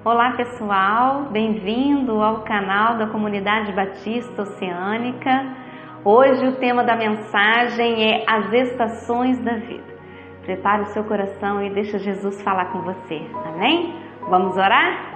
Olá pessoal, bem-vindo ao canal da Comunidade Batista Oceânica. Hoje o tema da mensagem é as estações da vida. Prepare o seu coração e deixa Jesus falar com você, amém? Vamos orar?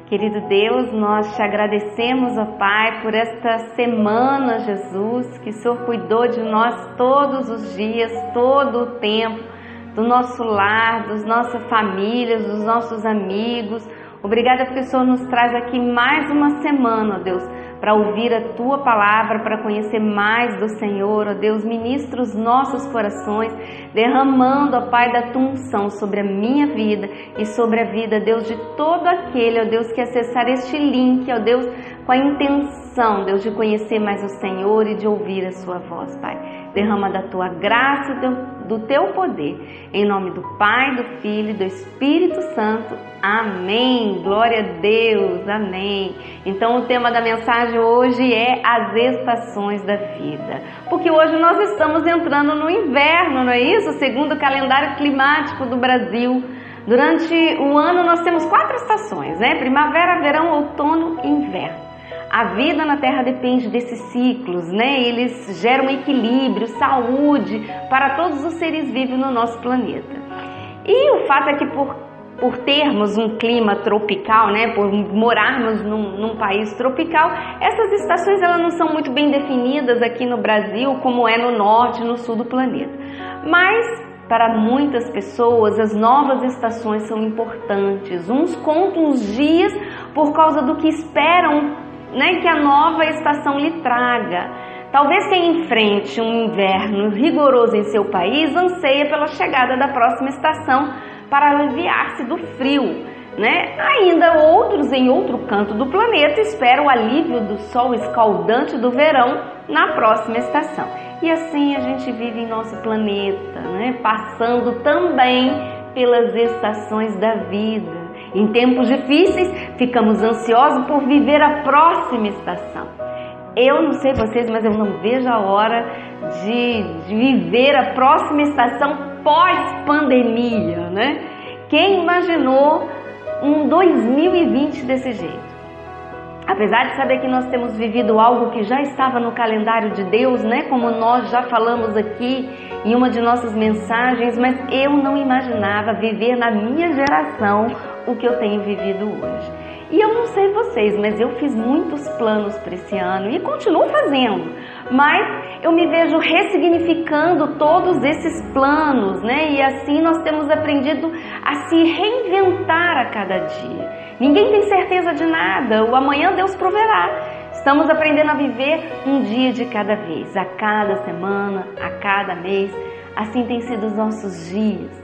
Querido Deus, nós te agradecemos, ó Pai, por esta semana, Jesus, que o Senhor cuidou de nós todos os dias, todo o tempo, do nosso lar, das nossas famílias, dos nossos amigos. Obrigada porque o Senhor nos traz aqui mais uma semana, ó Deus, para ouvir a Tua palavra, para conhecer mais do Senhor, ó Deus. Ministra os nossos corações, derramando, ó Pai, da Tua unção sobre a minha vida e sobre a vida, Deus, de todo aquele, ó Deus, que acessar este link, ó Deus, com a intenção, Deus, de conhecer mais o Senhor e de ouvir a Sua voz, Pai. Derrama da Tua graça e do Teu poder. Em nome do Pai, do Filho e do Espírito Santo. Amém. Glória a Deus. Amém. Então o tema da mensagem hoje é as estações da vida. Porque hoje nós estamos entrando no inverno, não é isso? Segundo o calendário climático do Brasil. Durante o ano nós temos 4 estações, né? Primavera, verão, outono e inverno. A vida na Terra depende desses ciclos, né? Eles geram equilíbrio, saúde para todos os seres vivos no nosso planeta. E o fato é que por termos um clima tropical, né? Por morarmos num país tropical, essas estações elas não são muito bem definidas aqui no Brasil, como é no norte e no sul do planeta. Mas para muitas pessoas, as novas estações são importantes. Uns contam os dias por causa do que esperam, né, que a nova estação lhe traga. Talvez quem enfrente um inverno rigoroso em seu país anseia pela chegada da próxima estação para aliviar-se do frio, né? Ainda outros em outro canto do planeta esperam o alívio do sol escaldante do verão na próxima estação. E assim a gente vive em nosso planeta, né? Passando também pelas estações da vida. Em tempos difíceis, ficamos ansiosos por viver a próxima estação. Eu não sei vocês, mas eu não vejo a hora de viver a próxima estação pós-pandemia, né? Quem imaginou um 2020 desse jeito? Apesar de saber que nós temos vivido algo que já estava no calendário de Deus, né? Como nós já falamos aqui em uma de nossas mensagens, mas eu não imaginava viver na minha geração o que eu tenho vivido hoje. E eu não sei vocês, mas eu fiz muitos planos para esse ano e continuo fazendo. Mas eu me vejo ressignificando todos esses planos, né? E assim nós temos aprendido a se reinventar a cada dia. Ninguém tem certeza de nada, o amanhã Deus proverá. Estamos aprendendo a viver um dia de cada vez, a cada semana, a cada mês. Assim tem sido os nossos dias.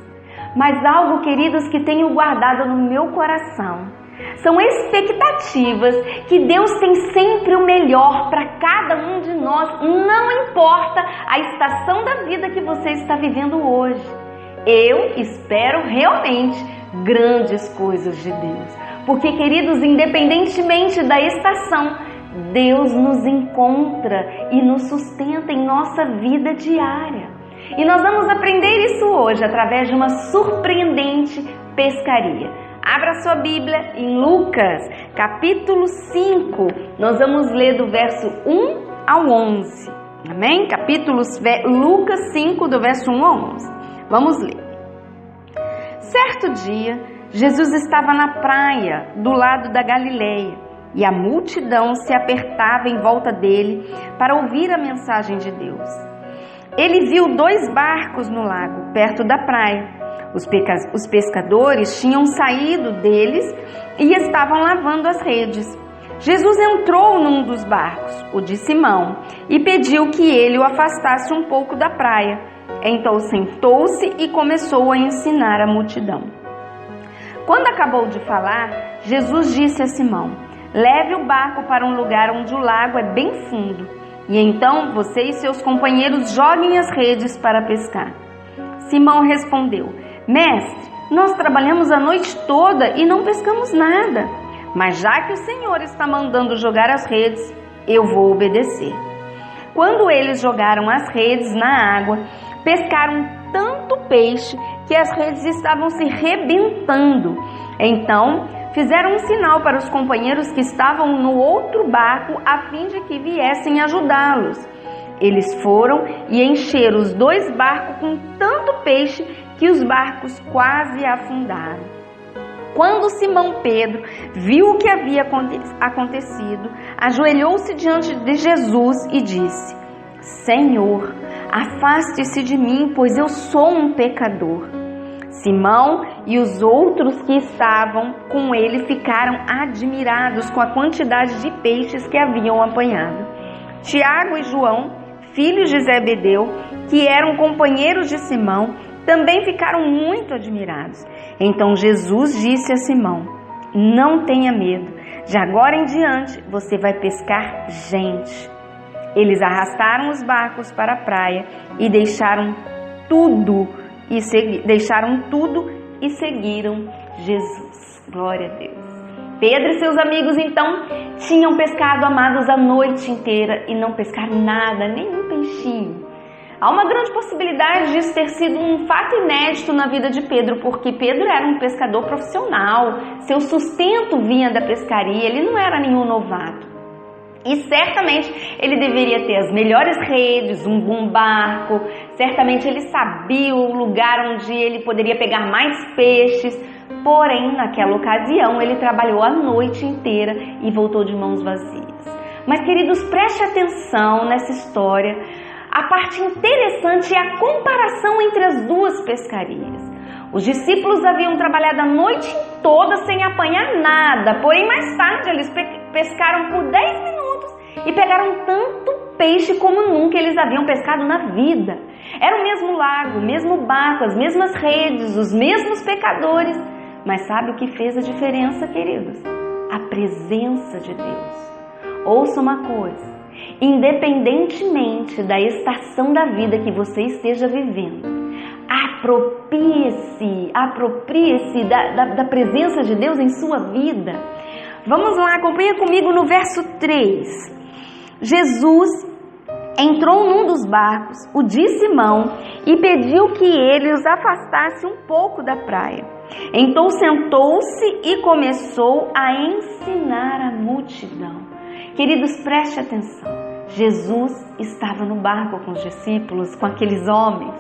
Mas algo, queridos, que tenho guardado no meu coração são expectativas que Deus tem sempre o melhor para cada um de nós, não importa a estação da vida que você está vivendo hoje. Eu espero realmente grandes coisas de Deus, porque, queridos, independentemente da estação, Deus nos encontra e nos sustenta em nossa vida diária. E nós vamos aprender isso hoje através de uma surpreendente pescaria. Abra sua Bíblia em Lucas, capítulo 5. Nós vamos ler do verso 1 ao 11. Amém? Lucas 5, do verso 1 ao 11. Vamos ler. Certo dia, Jesus estava na praia, do lado da Galileia, e a multidão se apertava em volta dele para ouvir a mensagem de Deus. Ele viu 2 barcos no lago, perto da praia. Os pescadores tinham saído deles e estavam lavando as redes. Jesus entrou num dos barcos, o de Simão, e pediu que ele o afastasse um pouco da praia. Então sentou-se e começou a ensinar a multidão. Quando acabou de falar, Jesus disse a Simão: leve o barco para um lugar onde o lago é bem fundo, e então você e seus companheiros joguem as redes para pescar. Simão respondeu: mestre, nós trabalhamos a noite toda e não pescamos nada, mas já que o Senhor está mandando jogar as redes, eu vou obedecer. Quando eles jogaram as redes na água, pescaram tanto peixe que as redes estavam se rebentando. Então fizeram um sinal para os companheiros que estavam no outro barco a fim de que viessem ajudá-los. Eles foram e encheram os 2 barcos com tanto peixe que os barcos quase afundaram. Quando Simão Pedro viu o que havia acontecido, ajoelhou-se diante de Jesus e disse: Senhor, afaste-se de mim, pois eu sou um pecador. Simão e os outros que estavam com ele ficaram admirados com a quantidade de peixes que haviam apanhado. Tiago e João, filhos de Zebedeu, que eram companheiros de Simão, também ficaram muito admirados. Então Jesus disse a Simão: Não tenha medo, de agora em diante você vai pescar gente. Eles arrastaram os barcos para a praia e deixaram tudo e seguiram Jesus. Glória a Deus. Pedro e seus amigos então tinham pescado, amados, a noite inteira e não pescaram nada, nenhum peixinho. Há uma grande possibilidade disso ter sido um fato inédito na vida de Pedro, porque Pedro era um pescador profissional, seu sustento vinha da pescaria, ele não era nenhum novato. E certamente ele deveria ter as melhores redes, um bom barco, certamente ele sabia o lugar onde ele poderia pegar mais peixes, porém naquela ocasião ele trabalhou a noite inteira e voltou de mãos vazias. Mas queridos, preste atenção nessa história. A parte interessante é a comparação entre as 2 pescarias. Os discípulos haviam trabalhado a noite toda sem apanhar nada, porém mais tarde eles pescaram por 10 minutos e pegaram tanto peixe como nunca eles haviam pescado na vida. Era o mesmo lago, o mesmo barco, as mesmas redes, os mesmos pescadores. Mas sabe o que fez a diferença, queridos? A presença de Deus. Ouça uma coisa. Independentemente da estação da vida que você esteja vivendo, aproprie-se da presença de Deus em sua vida. Vamos lá, acompanha comigo no verso 3. Jesus entrou num dos barcos, o de Simão, e pediu que ele os afastasse um pouco da praia. Então sentou-se e começou a ensinar a multidão. Queridos, preste atenção. Jesus estava no barco com os discípulos, com aqueles homens.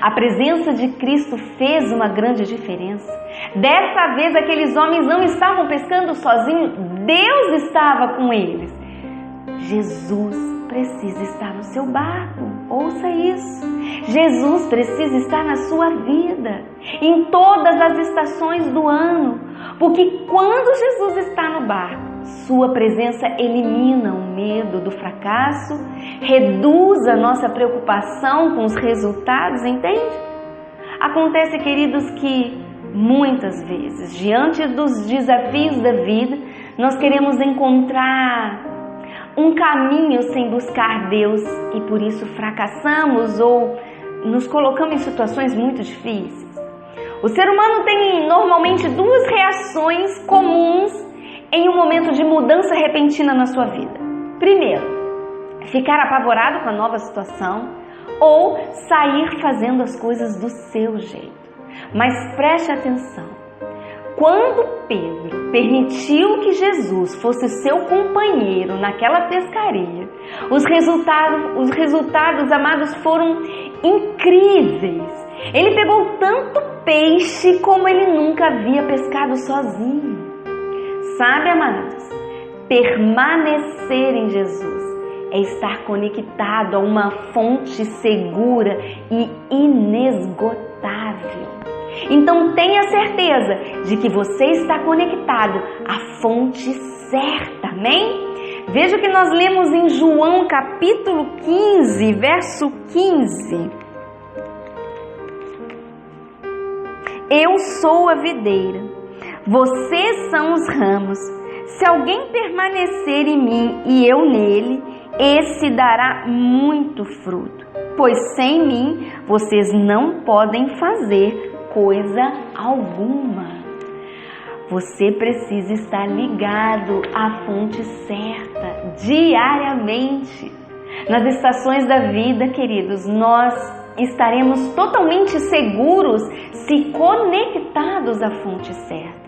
A presença de Cristo fez uma grande diferença. Dessa vez, aqueles homens não estavam pescando sozinhos, Deus estava com eles. Jesus precisa estar no seu barco, ouça isso. Jesus precisa estar na sua vida, em todas as estações do ano, porque quando Jesus está no barco, sua presença elimina o medo do fracasso, reduz a nossa preocupação com os resultados, entende? Acontece, queridos, que muitas vezes, diante dos desafios da vida, nós queremos encontrar um caminho sem buscar Deus e por isso fracassamos ou nos colocamos em situações muito difíceis. O ser humano tem normalmente 2 reações comuns em um momento de mudança repentina na sua vida. Primeiro, ficar apavorado com a nova situação ou sair fazendo as coisas do seu jeito. Mas preste atenção. Quando Pedro permitiu que Jesus fosse seu companheiro naquela pescaria, os resultados, amados, foram incríveis. Ele pegou tanto peixe como ele nunca havia pescado sozinho. Sabe, amados, permanecer em Jesus é estar conectado a uma fonte segura e inesgotável. Então tenha certeza de que você está conectado à fonte certa, amém? Veja o que nós lemos em João capítulo 15, verso 15. Eu sou a videira, vocês são os ramos. Se alguém permanecer em mim e eu nele, esse dará muito fruto, pois sem mim vocês não podem fazer coisa alguma. Você precisa estar ligado à fonte certa, diariamente. Nas estações da vida, queridos, nós estaremos totalmente seguros se conectados à fonte certa.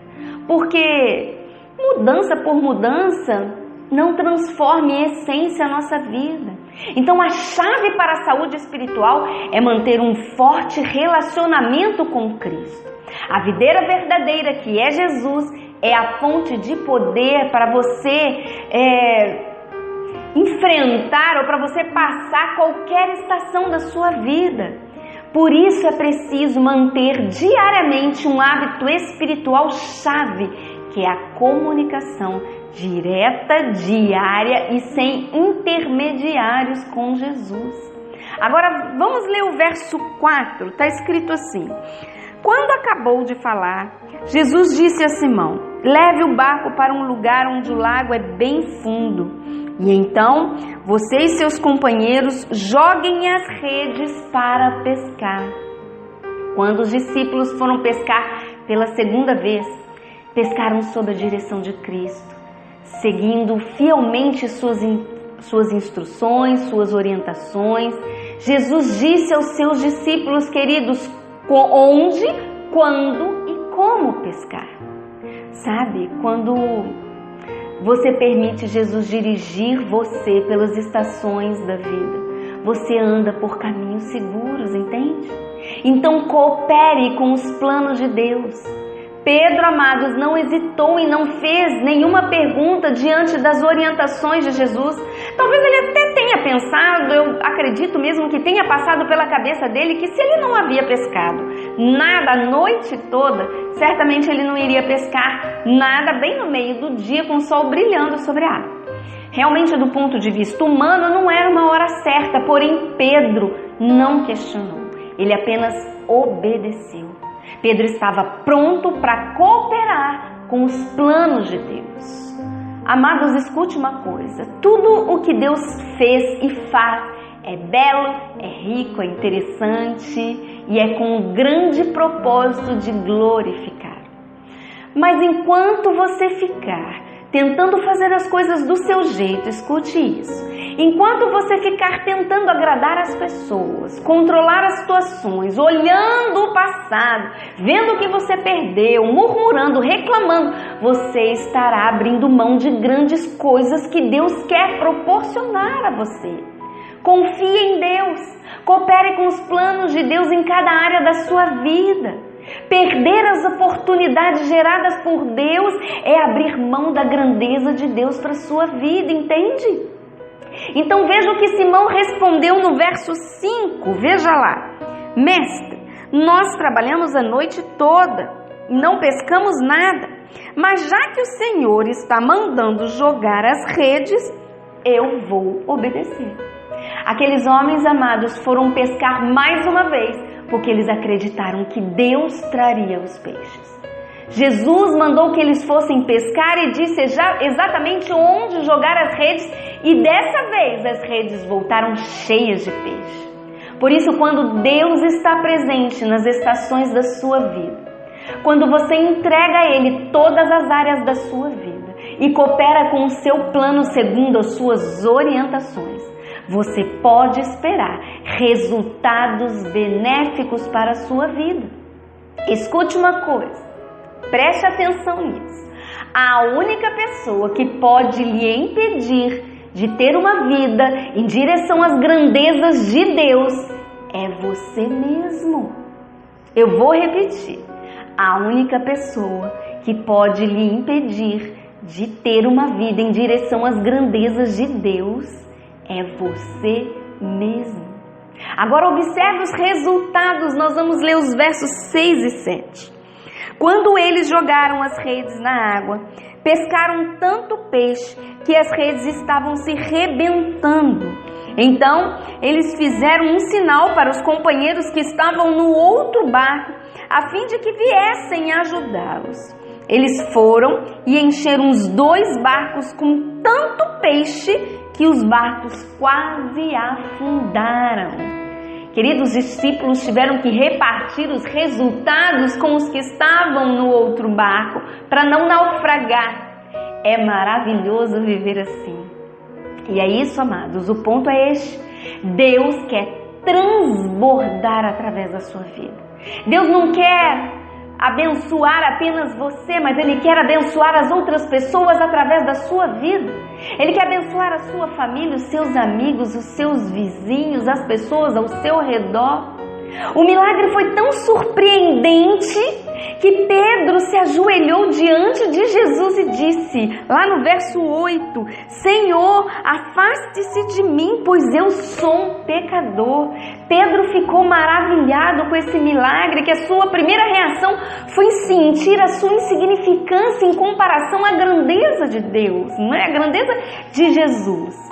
porque mudança por mudança não transforma em essência a nossa vida. Então a chave para a saúde espiritual é manter um forte relacionamento com Cristo. A videira verdadeira, que é Jesus, é a fonte de poder para você enfrentar ou para você passar qualquer estação da sua vida. Por isso é preciso manter diariamente um hábito espiritual chave, que é a comunicação direta, diária e sem intermediários com Jesus. Agora vamos ler o verso 4, está escrito assim: quando acabou de falar, Jesus disse a Simão: leve o barco para um lugar onde o lago é bem fundo, e então você e seus companheiros joguem as redes para pescar. Quando os discípulos foram pescar pela segunda vez, pescaram sob a direção de Cristo, seguindo fielmente suas instruções, suas orientações. Jesus disse aos seus discípulos queridos onde, quando e como pescar. Sabe, quando você permite Jesus dirigir você pelas estações da vida, você anda por caminhos seguros, entende? Então coopere com os planos de Deus. Pedro, amados, não hesitou e não fez nenhuma pergunta diante das orientações de Jesus. Talvez ele até tenha pensado, eu acredito mesmo que tenha passado pela cabeça dele, que se ele não havia pescado nada a noite toda, certamente ele não iria pescar nada bem no meio do dia com o sol brilhando sobre a água. Realmente, do ponto de vista humano, não era uma hora certa, porém Pedro não questionou, ele apenas obedeceu. Pedro estava pronto para cooperar com os planos de Deus. Amados, escute uma coisa: tudo o que Deus fez e faz é belo, é rico, é interessante e é com um grande propósito de glorificar. Mas enquanto você ficar tentando fazer as coisas do seu jeito, escute isso, enquanto você ficar tentando agradar as pessoas, controlar as situações, olhando o passado, vendo o que você perdeu, murmurando, reclamando, você estará abrindo mão de grandes coisas que Deus quer proporcionar a você. Confie em Deus, coopere com os planos de Deus em cada área da sua vida. Perder as oportunidades geradas por Deus é abrir mão da grandeza de Deus para a sua vida, entende? Então veja o que Simão respondeu no verso 5, veja lá: mestre, nós trabalhamos a noite toda e não pescamos nada, mas já que o Senhor está mandando jogar as redes, eu vou obedecer. Aqueles homens, amados, foram pescar mais uma vez, porque eles acreditaram que Deus traria os peixes. Jesus mandou que eles fossem pescar e disse exatamente onde jogar as redes, e dessa vez as redes voltaram cheias de peixe. Por isso, quando Deus está presente nas estações da sua vida, quando você entrega a Ele todas as áreas da sua vida e coopera com o seu plano segundo as suas orientações, você pode esperar resultados benéficos para a sua vida. Escute uma coisa, preste atenção nisso. A única pessoa que pode lhe impedir de ter uma vida em direção às grandezas de Deus é você mesmo. Eu vou repetir. A única pessoa que pode lhe impedir de ter uma vida em direção às grandezas de Deus é você mesmo. Agora observe os resultados, nós vamos ler os versos 6 e 7. Quando eles jogaram as redes na água, pescaram tanto peixe que as redes estavam se rebentando. Então eles fizeram um sinal para os companheiros que estavam no outro barco, a fim de que viessem ajudá-los. Eles foram e encheram os 2 barcos com tanto peixe que os barcos quase afundaram. Queridos, os discípulos tiveram que repartir os resultados com os que estavam no outro barco para não naufragar. É maravilhoso viver assim. E é isso, amados, o ponto é este: Deus quer transbordar através da sua vida. Deus não quer abençoar apenas você, mas Ele quer abençoar as outras pessoas através da sua vida. Ele quer abençoar a sua família, os seus amigos, os seus vizinhos, as pessoas ao seu redor. O milagre foi tão surpreendente que Pedro se ajoelhou diante de Jesus e disse, lá no verso 8, Senhor, afaste-se de mim, pois eu sou um pecador. Pedro ficou maravilhado com esse milagre, que a sua primeira reação foi sentir a sua insignificância em comparação à grandeza de Deus, não é? A grandeza de Jesus.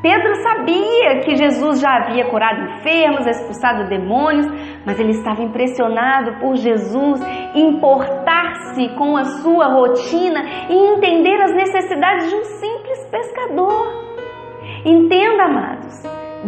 Pedro sabia que Jesus já havia curado enfermos, expulsado demônios, mas ele estava impressionado por Jesus importar-se com a sua rotina e entender as necessidades de um simples pescador. Entenda, amados,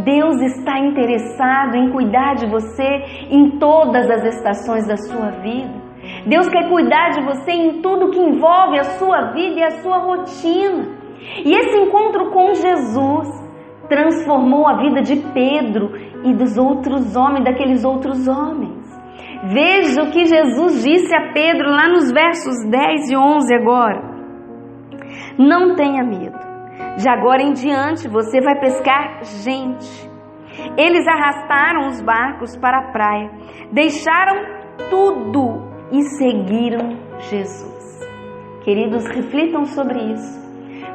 Deus está interessado em cuidar de você em todas as estações da sua vida. Deus quer cuidar de você em tudo que envolve a sua vida e a sua rotina. E esse encontro com Jesus transformou a vida de Pedro e dos outros homens, daqueles outros homens. Veja o que Jesus disse a Pedro lá nos versos 10 e 11 agora. Não tenha medo, de agora em diante você vai pescar gente. Eles arrastaram os barcos para a praia, deixaram tudo e seguiram Jesus. Queridos, reflitam sobre isso.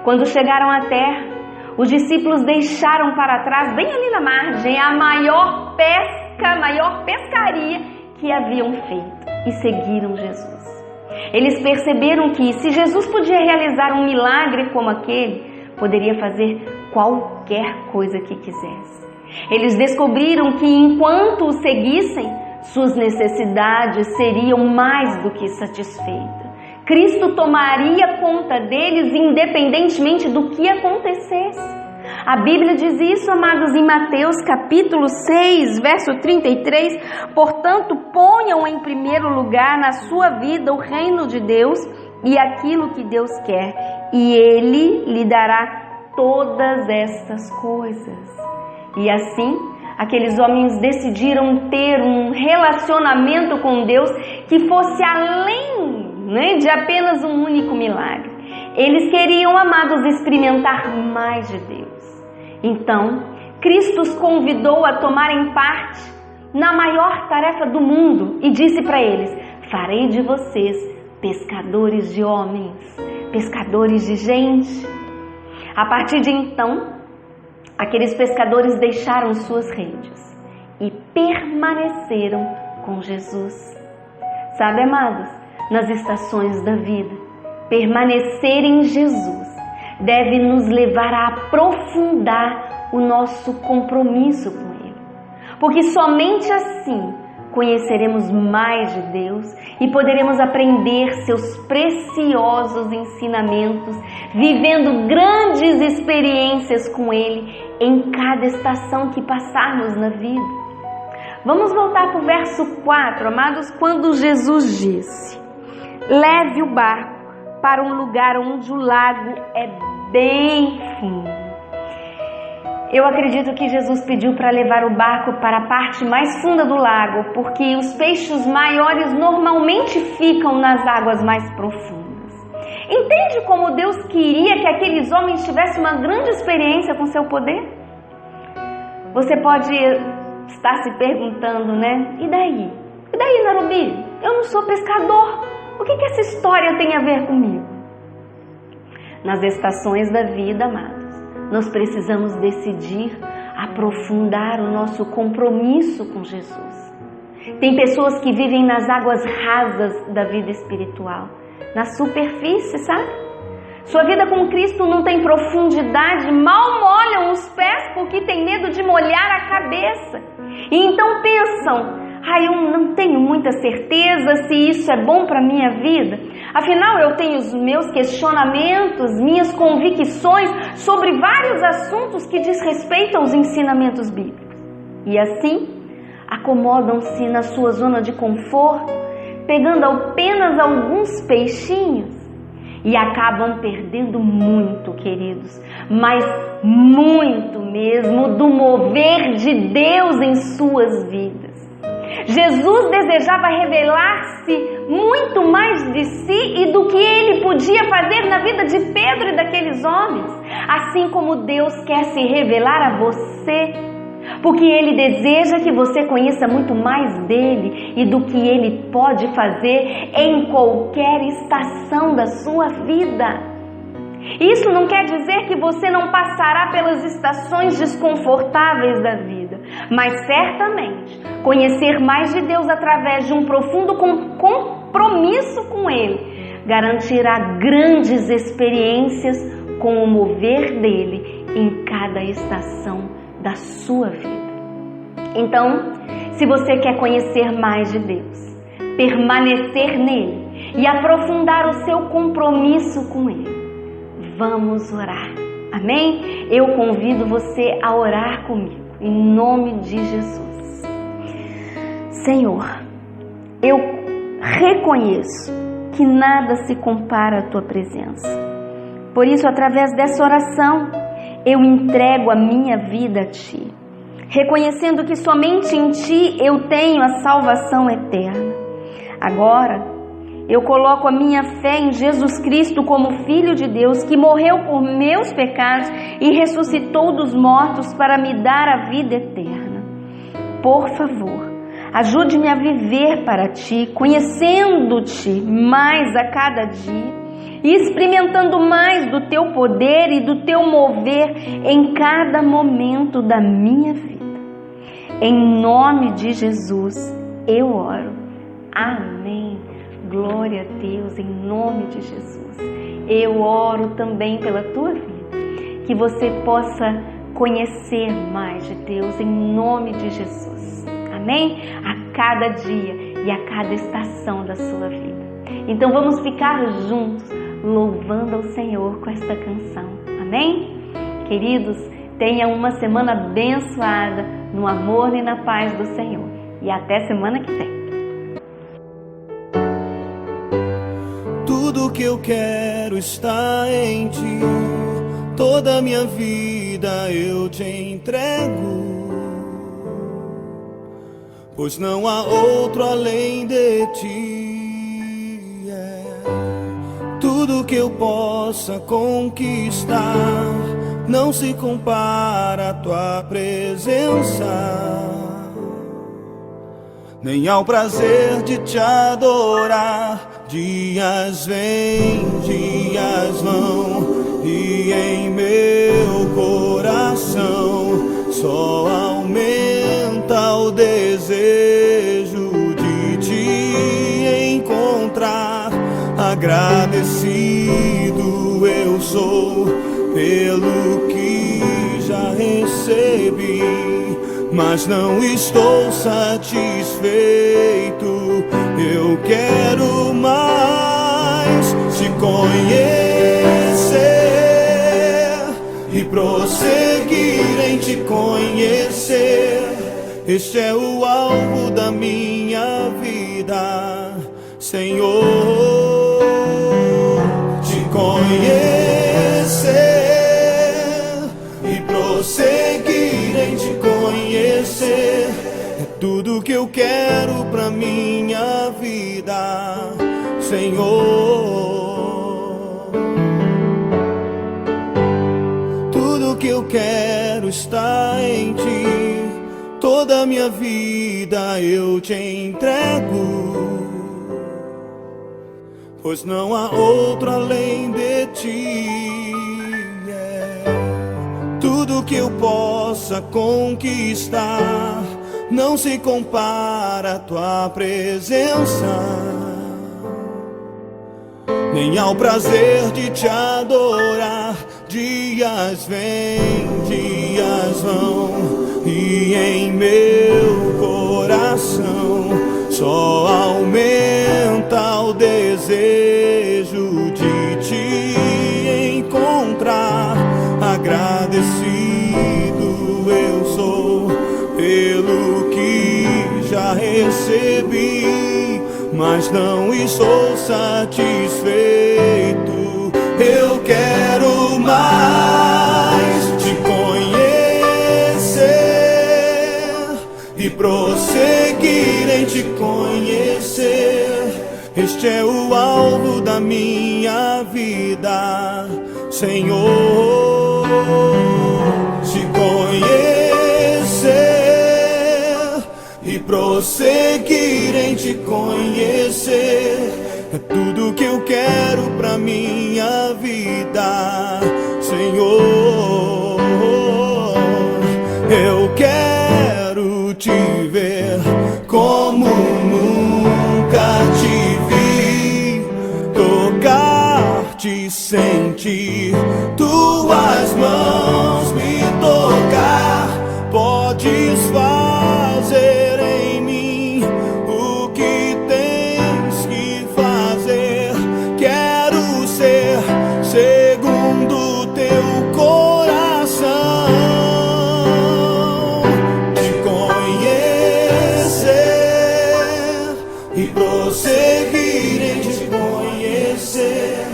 Quando chegaram à terra, os discípulos deixaram para trás, bem ali na margem, a maior pescaria que haviam feito e seguiram Jesus. Eles perceberam que se Jesus podia realizar um milagre como aquele, poderia fazer qualquer coisa que quisesse. Eles descobriram que enquanto o seguissem, suas necessidades seriam mais do que satisfeitas. Cristo tomaria conta deles independentemente do que acontecesse. A Bíblia diz isso, amados, em Mateus capítulo 6, verso 33. Portanto, ponham em primeiro lugar na sua vida o reino de Deus e aquilo que Deus quer, e Ele lhe dará todas estas coisas. E assim, aqueles homens decidiram ter um relacionamento com Deus que fosse além de apenas um único milagre. Eles queriam, amados, experimentar mais de Deus. Então, Cristo os convidou a tomarem parte na maior tarefa do mundo e disse para eles: farei de vocês pescadores de homens, pescadores de gente. A partir de então, aqueles pescadores deixaram suas redes e permaneceram com Jesus. Sabe, amados, nas estações da vida, permanecer em Jesus deve nos levar a aprofundar o nosso compromisso com Ele, porque somente assim conheceremos mais de Deus e poderemos aprender seus preciosos ensinamentos, vivendo grandes experiências com Ele em cada estação que passarmos na vida. Vamos voltar para o verso 4, amados, quando Jesus disse: leve o barco para um lugar onde o lago é bem fundo. Eu acredito que Jesus pediu para levar o barco para a parte mais funda do lago, porque os peixes maiores normalmente ficam nas águas mais profundas. Entende como Deus queria que aqueles homens tivessem uma grande experiência com seu poder? Você pode estar se perguntando, né? E daí? E daí, Narubi? Eu não sou pescador. O que essa história tem a ver comigo? Nas estações da vida, amados, nós precisamos decidir aprofundar o nosso compromisso com Jesus. Tem pessoas que vivem nas águas rasas da vida espiritual, na superfície, sabe? Sua vida com Cristo não tem profundidade, mal molham os pés porque tem medo de molhar a cabeça. E então pensam: eu não tenho muita certeza se isso é bom para a minha vida. Afinal, eu tenho os meus questionamentos, minhas convicções sobre vários assuntos que diz respeito aos ensinamentos bíblicos. E assim, acomodam-se na sua zona de conforto, pegando apenas alguns peixinhos e acabam perdendo muito, queridos, mas muito mesmo, do mover de Deus em suas vidas. Jesus desejava revelar-se muito mais de si e do que ele podia fazer na vida de Pedro e daqueles homens, assim como Deus quer se revelar a você, porque Ele deseja que você conheça muito mais dele e do que Ele pode fazer em qualquer estação da sua vida. Isso não quer dizer que você não passará pelas estações desconfortáveis da vida, mas certamente conhecer mais de Deus através de um profundo compromisso com Ele garantirá grandes experiências com o mover dele em cada estação da sua vida. Então, se você quer conhecer mais de Deus, permanecer nele e aprofundar o seu compromisso com Ele, vamos orar. Amém? Eu convido você a orar comigo, em nome de Jesus. Senhor, eu reconheço que nada se compara à Tua presença. Por isso, através dessa oração, eu entrego a minha vida a Ti, reconhecendo que somente em Ti eu tenho a salvação eterna. Agora, eu coloco a minha fé em Jesus Cristo como Filho de Deus, que morreu por meus pecados e ressuscitou dos mortos para me dar a vida eterna. Por favor, ajude-me a viver para Ti, conhecendo-Te mais a cada dia e experimentando mais do Teu poder e do Teu mover em cada momento da minha vida. Em nome de Jesus, eu oro. Amém. Glória a Deus, em nome de Jesus. Eu oro também pela tua vida, que você possa conhecer mais de Deus, em nome de Jesus. Amém? A cada dia e a cada estação da sua vida. Então vamos ficar juntos, louvando ao Senhor com esta canção. Amém? Queridos, tenha uma semana abençoada no amor e na paz do Senhor. E até semana que vem. Tudo que eu quero está em Ti, toda a minha vida eu Te entrego, pois não há outro além de Ti. Tudo que eu possa conquistar não se compara à Tua presença, nem ao prazer de Te adorar. Dias vêm, dias vão, e em meu coração só aumenta o desejo de Te encontrar. Agradecido eu sou pelo que já recebi, mas não estou satisfeito. Eu quero mais Te conhecer e prosseguir em Te conhecer. Este é o alvo da minha vida, Senhor. Te conhecer e prosseguir em Te conhecer é tudo que eu quero pra minha vida, Senhor. Tudo que eu quero está em Ti, toda a minha vida eu Te entrego, pois não há outro além de Ti. Tudo que eu possa conquistar não se compara à Tua presença, nem ao prazer de Te adorar. Dias vêm, dias vão, e em meu coração só aumenta o desejo de Te encontrar. Agradecido eu sou pelo que já recebi, mas não estou satisfeito. Eu quero mais Te conhecer e prosseguir em te conhecer. Este é o alvo da minha vida, Senhor. Te conhecer e prosseguir em te conhecer é tudo que eu quero pra minha vida, Senhor. Eu quero te ver como nunca te vi, tocar-te, sentir tuas mãos me tocar. Podes fazer em mim o que tens que fazer. Quero ser segundo teu coração, te conhecer e prosseguir em te conhecer.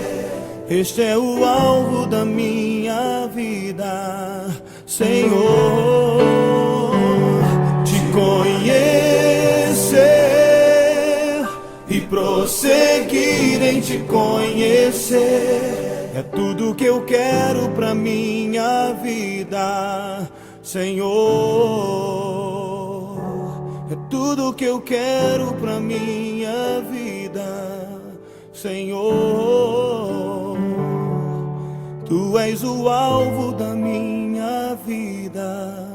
Este é o alvo da minha vida, Senhor. Te conhecer e prosseguir em te conhecer é tudo que eu quero pra minha vida, Senhor. É tudo que eu quero pra minha vida, Senhor. Tu és o alvo da minha vida,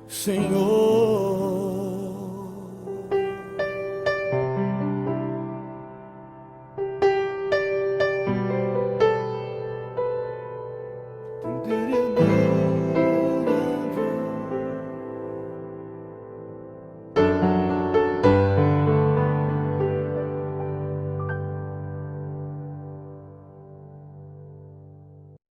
Senhor.